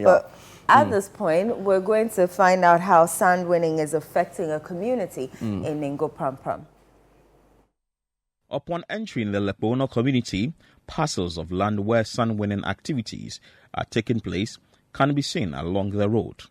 But at this point, we're going to find out how sand winning is affecting a community in Ningo Prampram. Upon entering the Lekpongunor community, parcels of land where sand winning activities are taking place can be seen along the road.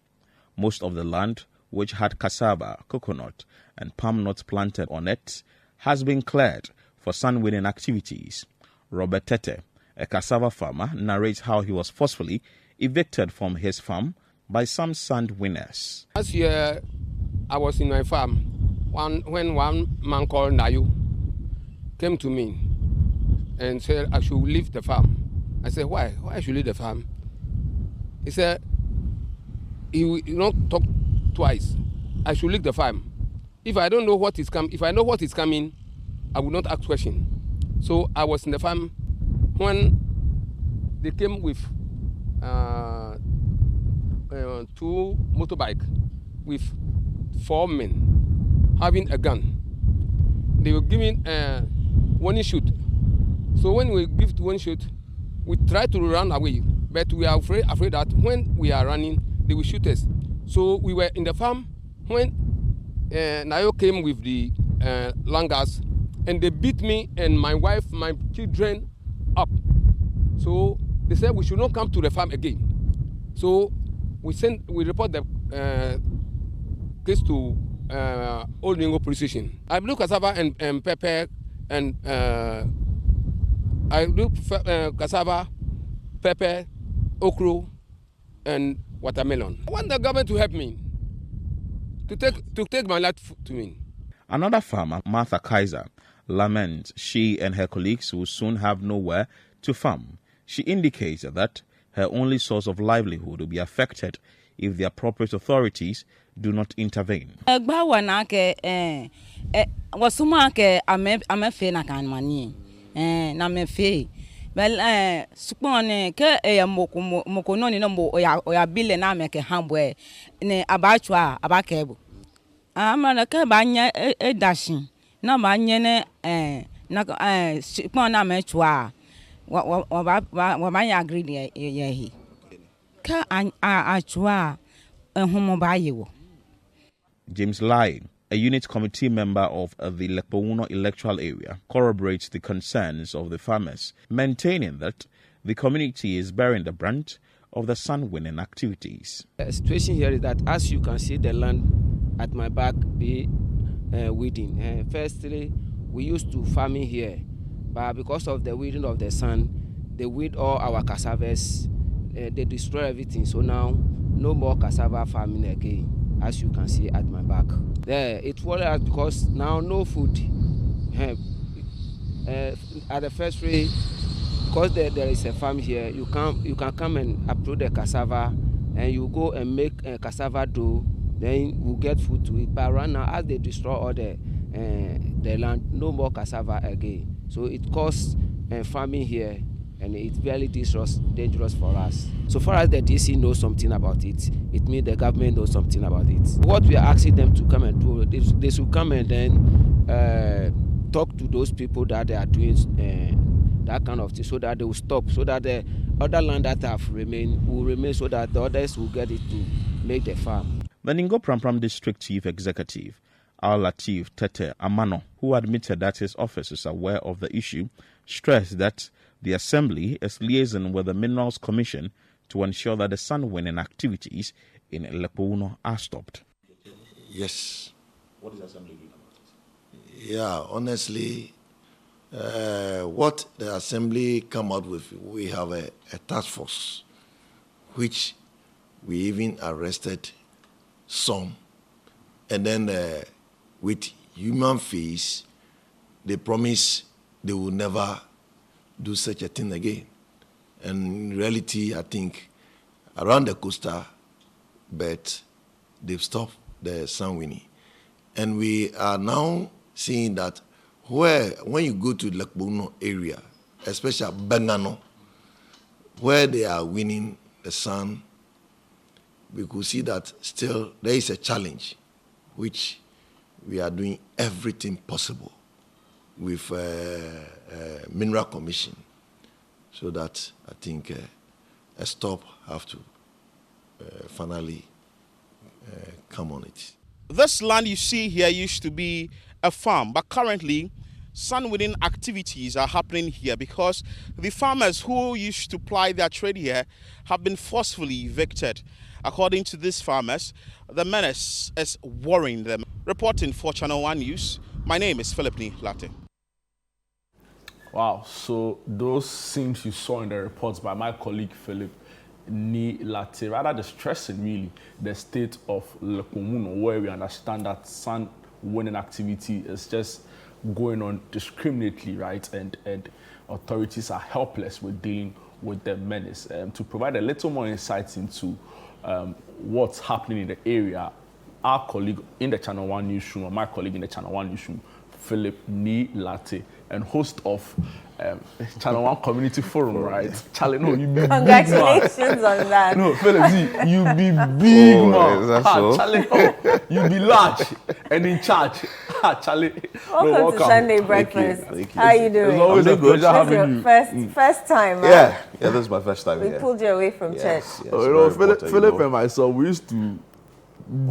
Most of the land, which had cassava, coconut, and palm nuts planted on it, has been cleared for sand winning activities. Robert Tete, a cassava farmer, narrates how he was forcefully evicted from his farm by some sand winners. Last year, I was in my farm when one man called Nayu came to me and said I should leave the farm. I said, why? Why I should leave the farm? He said, he will not talk twice. I should leave the farm. If I don't know what is coming, if I know what is coming, I will not ask question. So I was in the farm when they came with 2 motorbikes with 4 men having a gun. They were giving one shoot. So when we give one shoot, we try to run away, but we are afraid that when we are running, they will shoot us. So we were in the farm when Nayo came with the langas, and they beat me and my wife, my children up. So they said we should not come to the farm again. So we report the case to Old Ningo police station. I blew cassava and pepper and I blew cassava, pepper, okra, and watermelon. I want the government to help me to take my land to me. Another farmer, Martha Kaiser, laments she and her colleagues will soon have nowhere to farm. She indicates that her only source of livelihood will be affected if the appropriate authorities do not intervene. Well, supone ke moko no ni no oya bile na me ke hambo ne abachwa abakebu amana ke banya edashin na banye ne na supone na me chwa wa banya agree ye hi ka achwa enhumo ba yewo. James Lai, a unit committee member of the Lekpongunor electoral area, corroborates the concerns of the farmers, maintaining that the community is bearing the brunt of the sand-winning activities. The situation here is that, as you can see, the land at my back be weeding. Firstly, we used to farming here, but because of the weeding of the sand, they weed all our cassavas, they destroy everything. So now, no more cassava farming again, as you can see at my back. There, it worries us because now no food. At the first rate, because there is a farm here, you can come and uproot the cassava, and you go and make a cassava dough. Then we'll get food to eat. But right now, as they destroy all the land, no more cassava again. So it causes farming here, and it's very dangerous for us. So far as the DC knows something about it, it means the government knows something about it. What we are asking them to come and do, they should come and then talk to those people that they are doing that kind of thing, so that they will stop, so that the other land that have remained will remain, so that the others will get it to make the farm. The Ningo Prampram District Chief Executive, Al Latif Tete Amano, who admitted that his office is aware of the issue, stressed that the Assembly is liaising with the Minerals Commission to ensure that the sand-winning activities in Lekpongunor are stopped. Yes. What is the Assembly doing about it? Yeah, honestly, what the Assembly come out with, we have a task force, which we even arrested some, and then with human face, they promise they will never do such a thing again. And in reality, I think around the coastal belt, they've stopped the sand winning. And we are now seeing that when you go to Lekpongunor area, especially Bengano, where they are winning the sand, we could see that still there is a challenge, which we are doing everything possible with Mineral Commission, so that I think a stop have to finally come on it. This land you see here used to be a farm, but currently sun-winning activities are happening here because the farmers who used to ply their trade here have been forcefully evicted. According to these farmers, the menace is worrying them. Reporting for Channel One News, my name is Philip Latte. Wow, so those scenes you saw in the reports by my colleague Philip Latte, rather distressing really, the state of Lekpongunor, where we understand that sun-winning activity is just going on discriminately, right? And authorities are helpless with dealing with the menace. To provide a little more insight into what's happening in the area, our colleague in the Channel One newsroom, or my colleague in the Channel One newsroom, Philip Latte, and host of Channel One Community Forum, right? Charlie, no, you be Congratulations big man. on that. No, Philip, see, you be big man. Is that so? Charlie, no, you be large and in charge. Charlie, Welcome to Sunday breakfast. Thank you. How are you doing? It's always a I'm doing pleasure good. This is having your you. first time, huh? Yeah, this is my first time We here. pulled you away from church. Yes, You know, very important, Philip and myself, we used to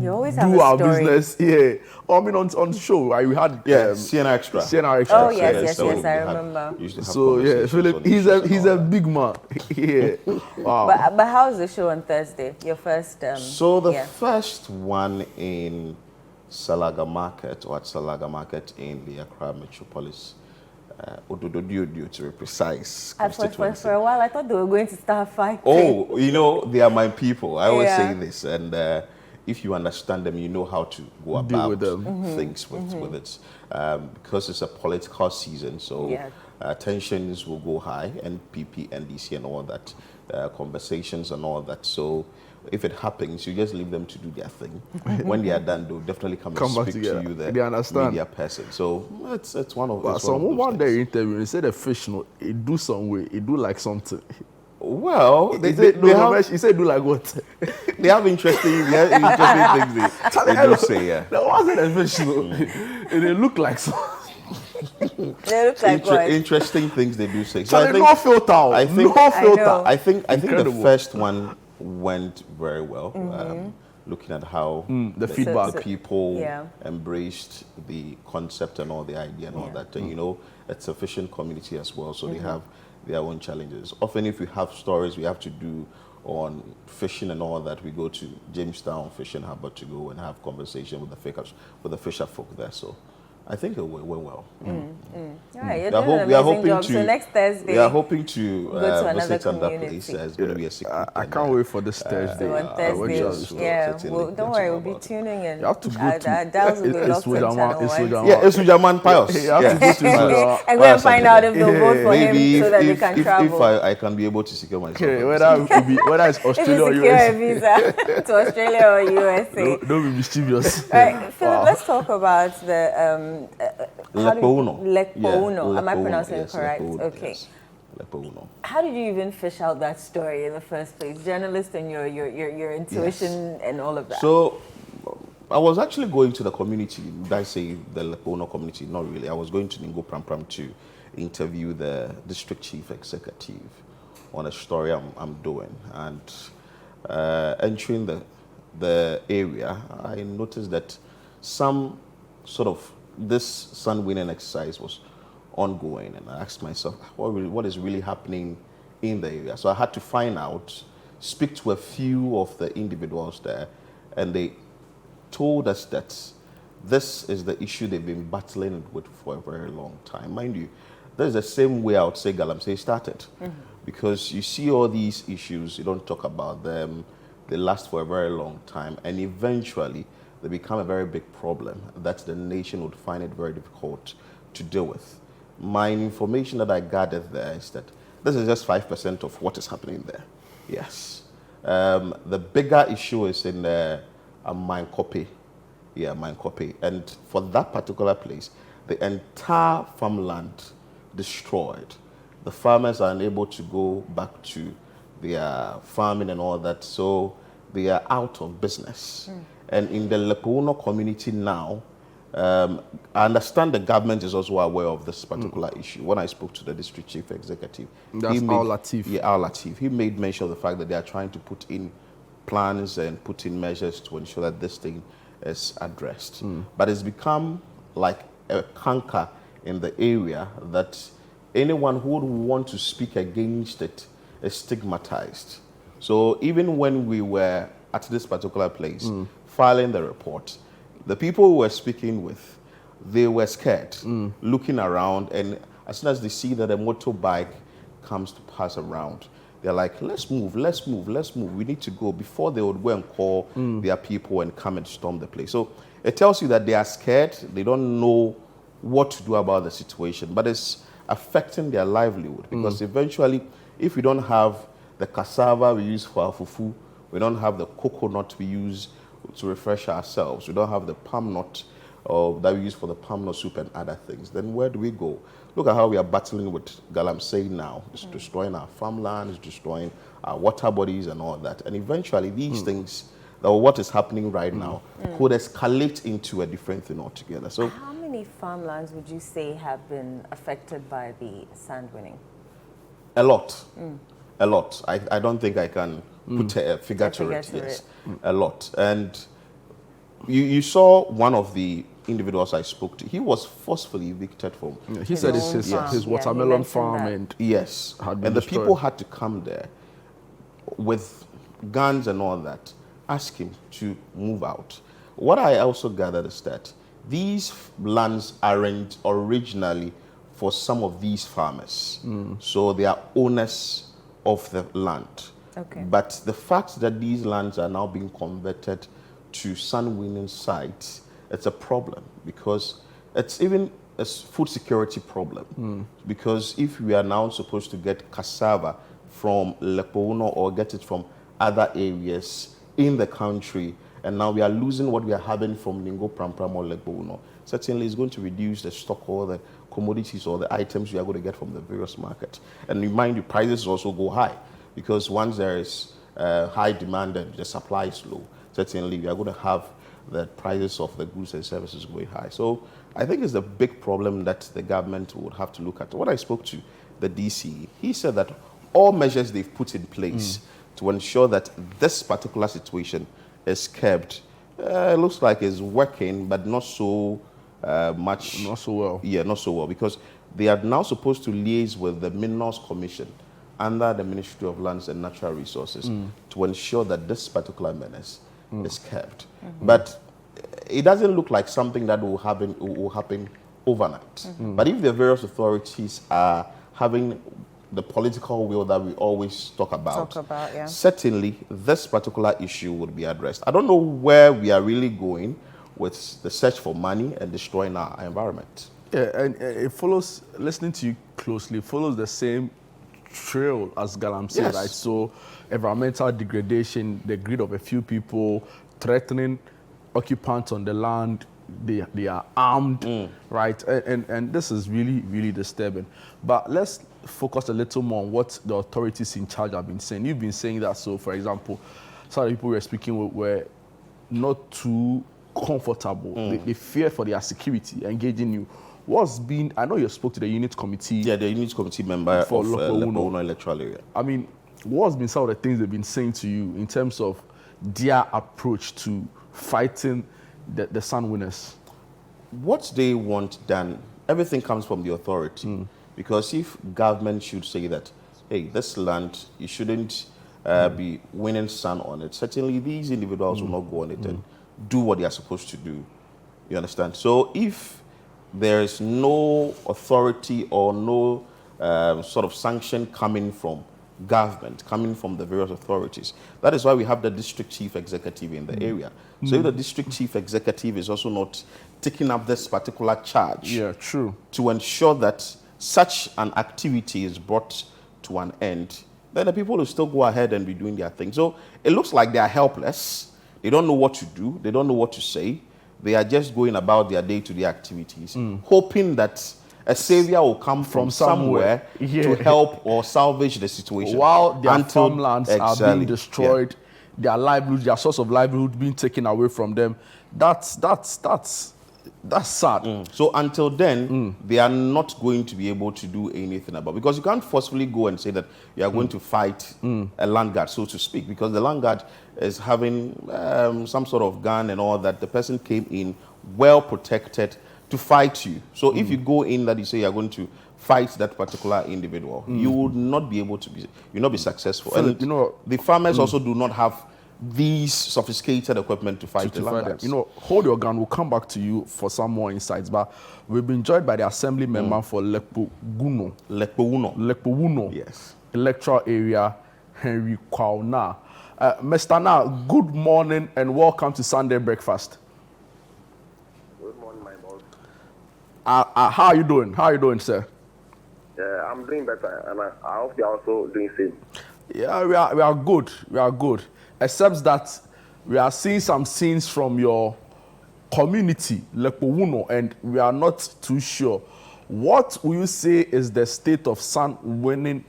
You always have do a our story. business. Yeah. I mean, on show, right? We had Yeah, CNR Extra. CNR Extra. Oh, yes, Yeah, yes, so yes, we I had- remember. used to have So yeah, conversations Philip, on he's issues a and he's all a that. big man. Yeah. Wow. But how's the show on Thursday? Your first. So the yeah. first one in Salaga Market, or at Salaga Market in the Accra Metropolis, Odododio to be precise, constituency. For a while, I thought they were going to start fighting. Oh, you know, they are my people. I always Yeah. say this, and if you understand them, you know how to go Deal about with them. things with it. Because it's a political season, so Yeah. tensions will go high, NPP, NDC, and all that, conversations and all that. So if it happens, you just leave them to do their thing. When they are done, they'll definitely come Come and back speak together. to you, the They understand. media person. So it's one of But it's one of someone those one things. day interview, he said the fish, no, it do some way, it do like something. Well, He said do like what? they have interesting things they do say, yeah. That wasn't a fish, no. It looked like something. They look like what? Interesting things they do say. So Charlie, no filter. I think- no I filter. know. I think the Incredible. first one went very well. Looking at how the feedback. the people Yeah. embraced the concept and all the idea and all that. And you know, it's a fishing community as well, so they have their own challenges. Often, if we have stories we have to do on fishing and all that, we go to Jamestown Fishing Harbour to go and have conversation with the fisher folk there. So I think it went well. All right, you're We are doing an we are amazing hoping job. to. So next Thursday, We are hoping to go to another visit another community. place. It's going to be a secret. I can't wait for this Thursday. so on Which Thursday, is- yeah. certainly Well, get don't to worry, know we'll be about it. tuning in. You have to go Our to- dials will be it's locked on Sojama, Channel it's 1. Sojama. Yeah, it's Ujaman Pius. You have to go to Sojama. And go and find out if they'll vote for Maybe him so that they if, can if travel. I can be able to secure myself. Okay, a whether it's If Australia or you secure a US. visa to Australia or USA. Don't be mischievous. All right, Philip, let's talk about the Lekpongunor. Lekpongunor. Yeah, Am I Lekpongunor, pronouncing it yes, correct? Lekpongunor, Okay. yes. Lekpongunor. How did you even fish out that story in the first place? Journalist and your intuition and all of that. So I was actually going to the community. Did I say the Lekpongunor community? Not really. I was going to Ningo Pram to interview the district chief executive on a story I'm doing. And entering the area, I noticed that some sort of this sun winning exercise was ongoing, and I asked myself, what is really happening in the area? So I had to find out, speak to a few of the individuals there, and they told us that this is the issue they've been battling with for a very long time. Mind you, that's the same way I would say Galamsey started. Because you see all these issues, you don't talk about them, they last for a very long time, and eventually they become a very big problem that the nation would find it very difficult to deal with. My information that I gathered there is that this is just 5% of what is happening there. Yes. The bigger issue is in Mankope. Yeah, Mankope. And for that particular place, the entire farmland destroyed. The farmers are unable to go back to their farming and all that, so they are out of business. And in the Lekpongunor community now, I understand the government is also aware of this particular issue. When I spoke to the district chief executive, That's Al Latif. Yeah, Al Latif. He made mention of the fact that they are trying to put in plans and put in measures to ensure that this thing is addressed. But it's become like a canker in the area that anyone who would want to speak against it is stigmatized. So even when we were at this particular place filing the report, the people we were speaking with, they were scared, looking around, and as soon as they see that a motorbike comes to pass around, they're like, let's move, let's move, let's move. We need to go, before they would go and call their people and come and storm the place. So it tells you that they are scared. They don't know what to do about the situation, but it's affecting their livelihood, because eventually, if we don't have the cassava we use for our fufu, we don't have the coconut we use to refresh ourselves, we don't have the palm nut that we use for the palm nut soup and other things, then where do we go? Look at how we are battling with galamsey now. It's destroying our farmlands, destroying our water bodies and all that. And eventually these things, or what is happening right now, could escalate into a different thing altogether. So how many farmlands would you say have been affected by the sand winning? a lot. A lot. I don't think I can put a figure to it. Yes, a lot. And you saw one of the individuals I spoke to. He was forcefully evicted from. He said it's his watermelon farm, and yes, had been and the destroyed. people had to come there with guns and all that, ask him to move out. What I also gathered is that these lands aren't originally for some of these farmers, so they are owners of the land. Okay. But the fact that these lands are now being converted to sun-winning sites, it's a problem, because it's even a food security problem. Because if we are now supposed to get cassava from Lekpongunor or get it from other areas in the country, and now we are losing what we are having from Ningo Prampram or Lekpongunor, certainly it's going to reduce the stock or the commodities or the items we are going to get from the various markets. And remind you, prices also go high, because once there is high demand and the supply is low, certainly we are going to have the prices of the goods and services going high. So I think it's a big problem that the government would have to look at. When I spoke to the DC, he said that all measures they've put in place to ensure that this particular situation is kept, it looks like it's working, but not so much. Not so well. Yeah, not so well, because they are now supposed to liaise with the Minerals Commission under the Ministry of Lands and Natural Resources to ensure that this particular menace is kept. But it doesn't look like something that will happen overnight. But if the various authorities are having the political will that we always talk about, yeah. certainly this particular issue would be addressed. I don't know where we are really going with the search for money and destroying our environment. Yeah, and it follows, listening to you closely, follows the same trail as Galamsey, Yes. right? So environmental degradation, the greed of a few people, threatening occupants on the land, they are armed, right? And this is really, really disturbing. But let's focus a little more on what the authorities in charge have been saying. You've been saying that, so for example, some of the people we were speaking with were not too comfortable. They fear for their security, engaging you. What's been, I know you spoke to the unit committee. Yeah, the unit committee member For of Lekpongunor. Lekpongunor electoral area. I mean, what's been some of the things they've been saying to you in terms of their approach to fighting the sun winners? What they want done, everything comes from the authority. Because if government should say that, hey, this land, you shouldn't be winning sun on it, certainly these individuals will not go on it and do what they are supposed to do. You understand? So if there is no authority or no sort of sanction coming from government, coming from the various authorities, that is why we have the district chief executive in the area. So if the district chief executive is also not taking up this particular charge, Yeah, true. to ensure that such an activity is brought to an end, then the people will still go ahead and be doing their thing. So it looks like they are helpless. They don't know what to do. They don't know what to say. They are just going about their day-to-day activities, hoping that a savior will come from somewhere to help or salvage the situation. While their Until- farmlands are Exactly. being destroyed, their livelihood, their source of livelihood being taken away from them, that's That's sad. So until then, they are not going to be able to do anything about it, because you can't forcefully go and say that you are going to fight a land guard, so to speak, because the land guard is having some sort of gun and all that. The person came in well protected to fight you. So if you go in that you say you are going to fight that particular individual, you would not be able to be, you'll not be successful. Philip, And the farmers also do not have these sophisticated equipment to fight the land guards. Hold your gun. We'll come back to you for some more insights. But we've been joined by the assembly member for Lekpongunor. Yes. Electoral area, Henry Kwauna. Mr. Na, good morning and welcome to Sunday Breakfast. Good morning, my boss. How are you doing? How are you doing, sir? Yeah, I'm doing better, and I hope you're also doing same. Yeah, we are good. We are good. Except that we are seeing some scenes from your community, Lekpongunor, and we are not too sure. What will you say is the state of sun winning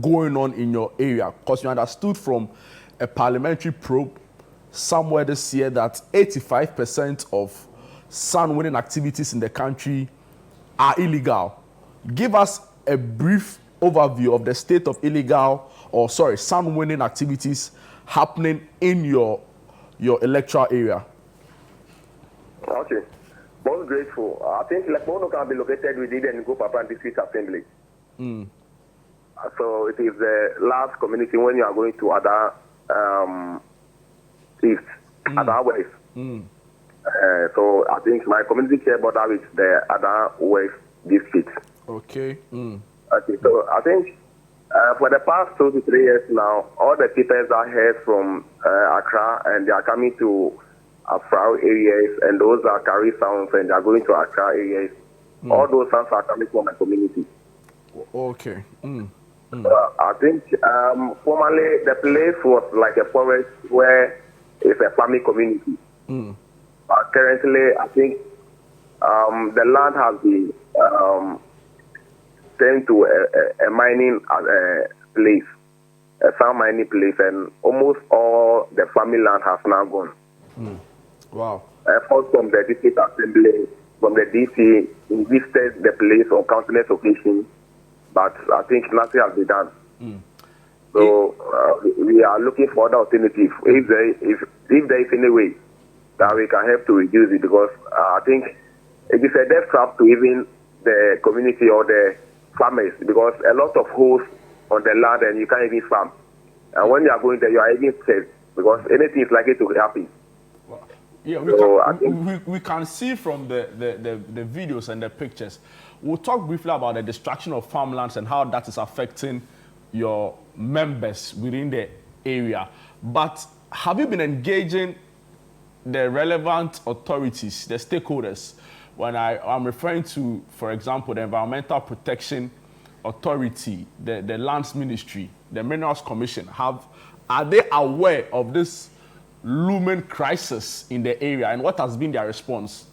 going on in your area? Because you understood from a parliamentary probe somewhere this year that 85% of sun winning activities in the country are illegal. Give us a brief overview of the state of sun winning activities happening in your electoral area. Okay. Most grateful. I think Lekpongunor can be located within the Ngo Papa District Assembly. So it is the last community when you are going to other east, other west. So I think my community care border with the other west district. Okay. Okay, so I think for the past 2 to 3 years now, all the people are here from Accra, and they are coming to Afro areas, and those are carry sounds, and they are going to Accra areas. All those sounds are coming from my community. Okay. I think formerly the place was like a forest where it's a farming community. But currently, I think the land has been turned to a mining place, a sand mining place, and almost all the farming land has now gone. Wow. Efforts from the district assembly, from the DC, visited the place on countless occasions, but I think nothing has been done. So we are looking for other alternatives. If there is any way that we can help to reduce it, because I think it is a death trap to even the community or the farmers, because a lot of holes on the land and you can't even farm. And when you are going there, you are even scared, because anything is likely to happen. Yeah, we can see from the videos and the pictures. We'll talk briefly about the destruction of farmlands and how that is affecting your members within the area. But have you been engaging the relevant authorities, the stakeholders? When I'm referring to, for example, the Environmental Protection Authority, the Lands Ministry, the Minerals Commission, are they aware of this looming crisis in the area, and what has been their response?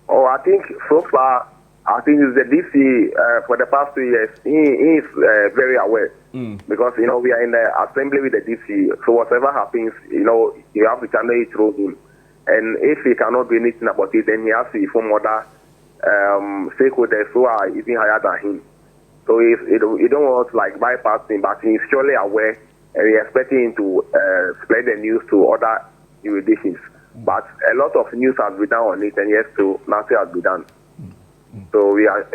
Oh, I think so far, I think it's the DC for the past 2 years. He is very aware, because we are in the assembly with the DC. So whatever happens, you have to channel it through him. And if he cannot do anything about it, then he has to inform other stakeholders who are even higher than him. So he don't want to bypass him, but he's surely aware, and we're expecting him to spread the news to other jurisdictions. But a lot of news has been done on it, and yes, so nothing has been done. So we are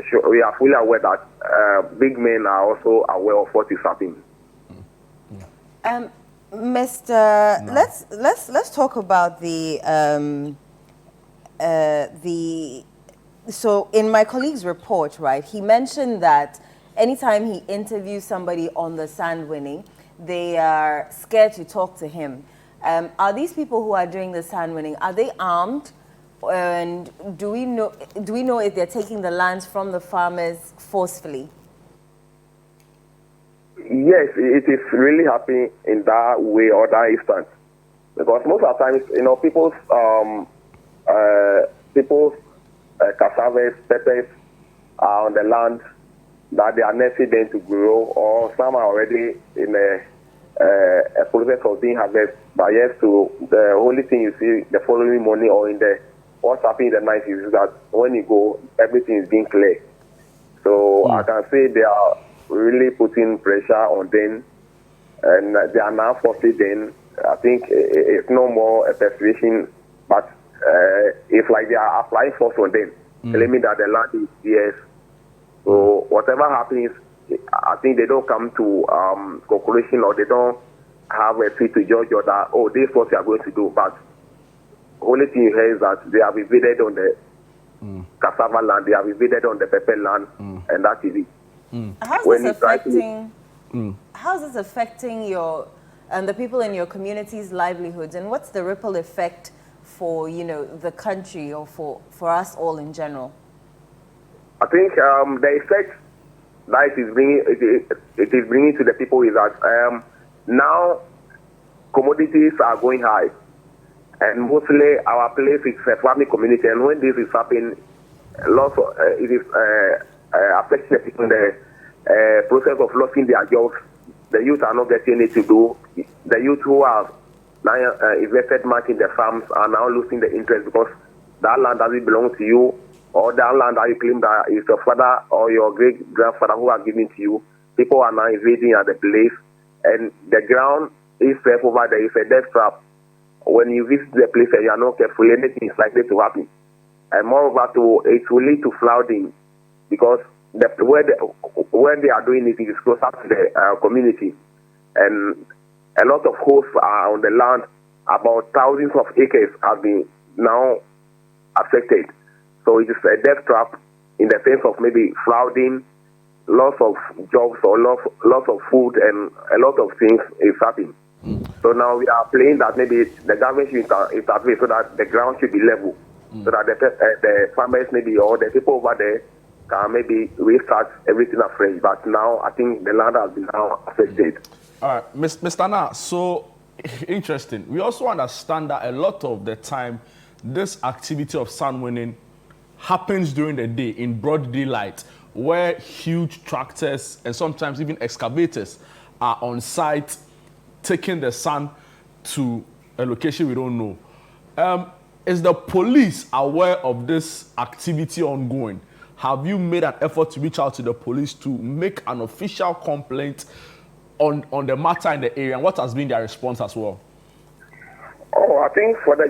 fully aware that big men are also aware of what is happening. Mr. Let's talk about so in my colleague's report, right, he mentioned that anytime he interviews somebody on the sand winning, they are scared to talk to him. Are these people who are doing the sand winning, are they armed? And do we know if they're taking the lands from the farmers forcefully? Yes, it is really happening in that way or that instance, because most of the times, people's cassavas, peppers are on the land that they are necessary to grow, or some are already in a process of being harvested. But yes, so the only thing you see the following morning or in the what's happening in the night is that when you go, everything is being clear. So I can say they are really putting pressure on them, and they are now forcing them. I think it's no more a persuasion, but it's like they are applying force on them, telling me that the land is theirs. So whatever happens, I think they don't come to conclusion, or they don't have a seat to judge, or that, oh, this is what they are going to do. But the only thing you hear is that they have invaded on the cassava land, they have invaded on the pepper land, and that is it. How's this affecting your and the people in your community's livelihoods, and what's the ripple effect for the country, or for us all in general? I think the effect that it is bringing to the people is that now commodities are going high, and mostly our place is a farming community, and when this is happening, lots of, it is affecting the people in the process of losing their jobs. The youth are not getting it to do. The youth who have now invested much in the farms are now losing the interest because that land doesn't belong to you, or that land that you claim that is your father or your great-grandfather who are giving to you. People are now invading at the place, and the ground itself over there is a death trap. When you visit the place and you are not careful, anything is likely to happen. And moreover, it will lead to flooding because where they are doing it is closer to the community, and a lot of hosts are on the land. About thousands of acres have been now affected. So it is a death trap in the sense of maybe flooding, loss of jobs, or loss of food, and a lot of things is happening. So now we are playing that maybe the government should intervene so that the ground should be level, so that the farmers maybe, or the people over there, can maybe restart everything afresh. But now I think the land has been now affected. All right, Mr. Na, so interesting. We also understand that a lot of the time, this activity of sand winning happens during the day in broad daylight, where huge tractors and sometimes even excavators are on site taking the sand to a location we don't know. Is the police aware of this activity ongoing? Have you made an effort to reach out to the police to make an official complaint on the matter in the area? And what has been their response as well? Oh, I think for the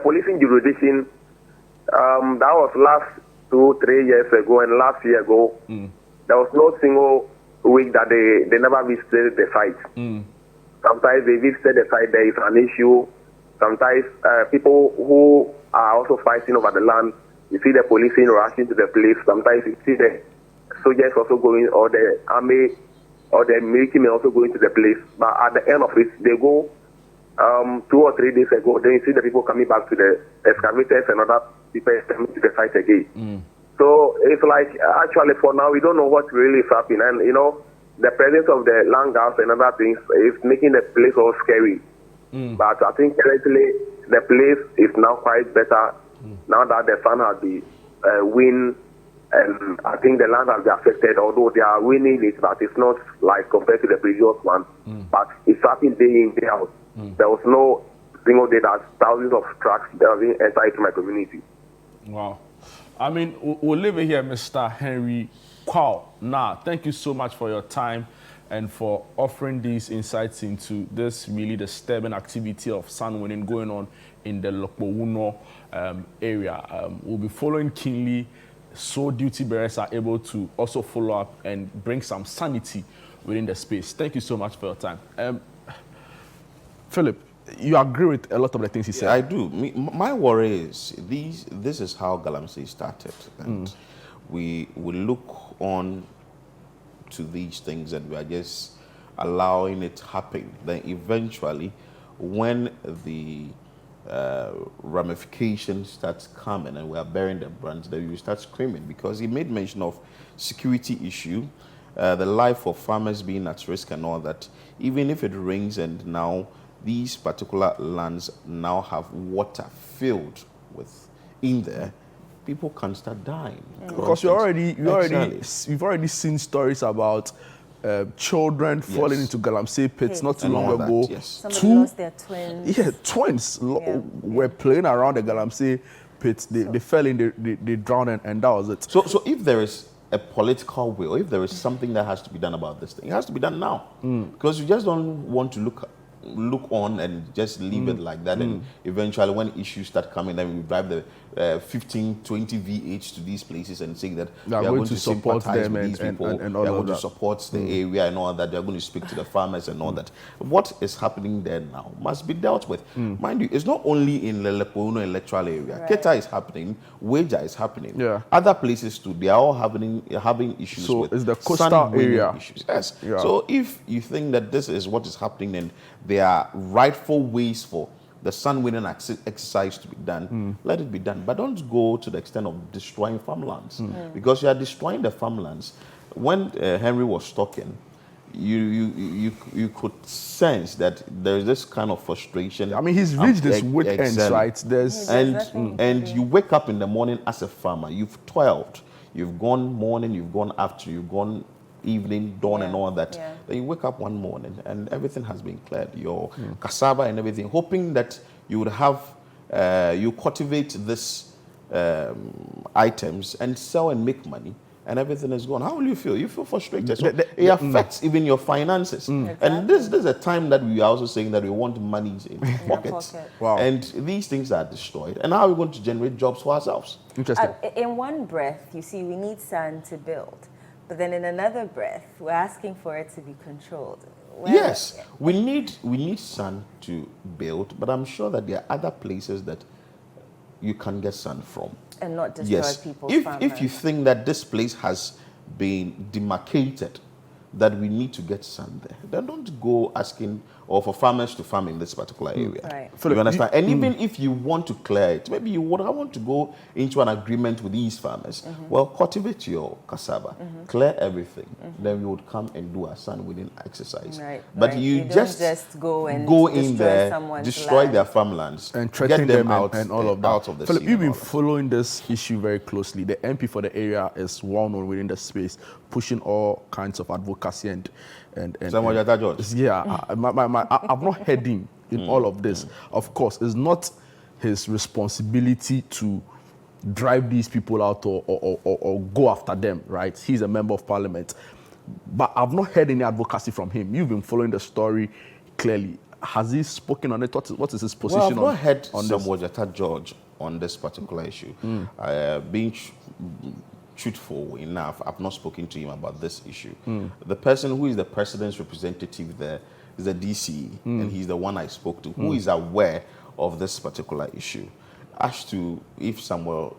policing jurisdiction, that was last 2-3 years ago, and last year ago, there was no single week that they never visited the site. Sometimes they visited the site, there is an issue. Sometimes people who are also fighting over the land, you see the police rushing to the place. Sometimes you see the soldiers also going, or the army or the military may also go into the place. But at the end of it, they go 2 or 3 days ago, then you see the people coming back to the excavators and other people coming to the site again. So it's like, actually for now, we don't know what really is happening. And, the presence of the land gas and other things is making the place all scary. But I think currently the place is now quite better now that the sun has been wind, and I think the land has been affected, although they are winning it, but it's not like compared to the previous one. But it's happening day in, day out. There was no single day that thousands of trucks that have been entered into my community. Wow. I mean, we'll leave it here, Mr. Henry Kwao. Now, thank you so much for your time and for offering these insights into this really disturbing activity of sand winning going on in the Lekpongunor area. We'll be following keenly so duty bearers are able to also follow up and bring some sanity within the space. Thank you so much for your time. Philip, you agree with a lot of the things he said? I do. My worry is this is how Galamsey started. And we will look on to these things and we are just allowing it happen. Then eventually, when the ramifications starts coming and we are bearing the brunt, then we start screaming, because he made mention of security issue, the life of farmers being at risk and all that. Even if it rains and now these particular lands now have water filled with in there, people can start dying. Because you've already seen stories about children falling into galamsey pits not too long all that, ago. yes. Somebody lost their twins. Yeah, twins were playing around the galamsey pits. They fell in, they drowned, and that was it. So if there is a political will, if there is something that has to be done about this thing, it has to be done now. Because you just don't want to look on and just leave it like that, and eventually when issues start coming, then we drive the 15, 20 V8 to these places and saying that we are going to support them with these people, and all they are of going to that. support the area and all that, they are going to speak to the farmers and all that. What is happening there now must be dealt with. Mind you, it's not only in the Lekpongunor electoral area. Right. Keta is happening, Weja is happening. Yeah. Other places too, they are all having issues So with it's the coastal sun-winning area. issues. Yes. Yeah. So if you think that this is what is happening, then there are rightful ways for the sun-winning exercise to be done, let it be done. But don't go to the extent of destroying farmlands, because you are destroying the farmlands. When Henry was talking, you could sense that there is this kind of frustration. I mean, he's reached this wit ends, Exactly. right? There's And you wake up in the morning as a farmer, you've toiled, you've gone morning, you've gone after, you've gone evening, dawn, and all that. Yeah. Then you wake up one morning and everything has been cleared, your cassava and everything, hoping that you would have, you cultivate this items and sell and make money, and everything is gone. How will you feel? You feel frustrated. So it affects even your finances. And this is a time that we are also saying that we want money in pockets. pocket. Wow. And these things are destroyed. And how are we going to generate jobs for ourselves? interesting. In one breath, you see, we need sand to build. But then in another breath, we're asking for it to be controlled. Well, Yes, we need sun to build, but I'm sure that there are other places that you can get sun from. And not destroy Yes, people's if farmlands. you think that this place has been demarcated, that we need to get sun there, then don't go asking or for farmers to farm in this particular area. Right. Philip, You understand? And even if you want to clear it, maybe you would want to go into an agreement with these farmers. Well, cultivate your cassava, clear everything, then we would come and do a sun winning exercise. Right, But right. you don't just go and in destroy there, someone's destroy land. their farmlands, And threaten get them them out and all of that. out of the Philip, scene you've and been all that. following this issue very closely. The MP for the area is well known within the space, pushing all kinds of advocacy and Samuel Jata George. yeah, I've not heard him in all of this. Of course, it's not his responsibility to drive these people out or go after them, right? He's a member of parliament. But I've not heard any advocacy from him. You've been following the story clearly. Has he spoken on it? What is his position Well, I've not heard on this? Samuel Jata George on this particular issue. Being truthful enough, I've not spoken to him about this issue. The person who is the president's representative there is the DC, and he's the one I spoke to, who is aware of this particular issue. As to if Samuel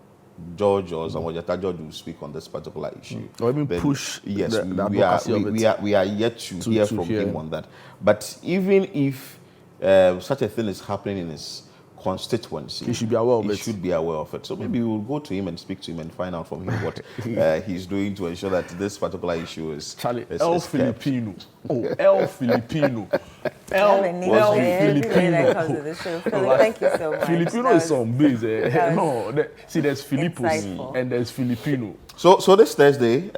George or Samuel Jata George will speak on this particular issue, Or even then push yes, the advocacy of it. we are yet to hear from hear. him on that. But even if such a thing is happening in his constituency, He should be aware of he it. should be aware of it. So maybe we'll go to him and speak to him and find out from him what he's doing to ensure that this particular issue is Charlie, is El kept. Filipino. Oh, El Filipino. I El have a name for everybody that Filipino. comes to the show. Philip, thank you so much. Filipino That is was- on base. was No, see, there's Filipos insightful. and there's Filipino. So this Thursday,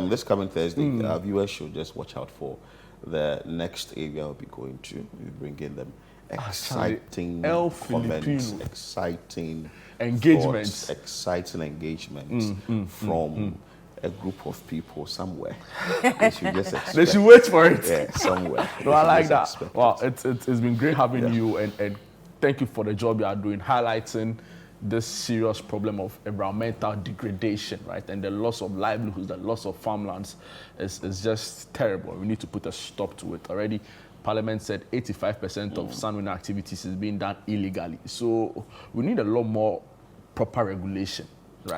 this coming Thursday, our viewers should just watch out for the next area we'll be going to. We'll bring in them exciting El comments, Filipino. exciting Engagements. thoughts, exciting engagements from a group of people somewhere. They should just expect. They should wait for it. Yeah, somewhere. No, I They like should that. just expect Wow, it. it's been great having you, and thank you for the job you are doing, highlighting this serious problem of environmental degradation, right? And the loss of livelihoods, the loss of farmlands is just terrible. We need to put a stop to it. Already, Parliament said 85% of sun-winning activities is being done illegally. So we need a lot more proper regulation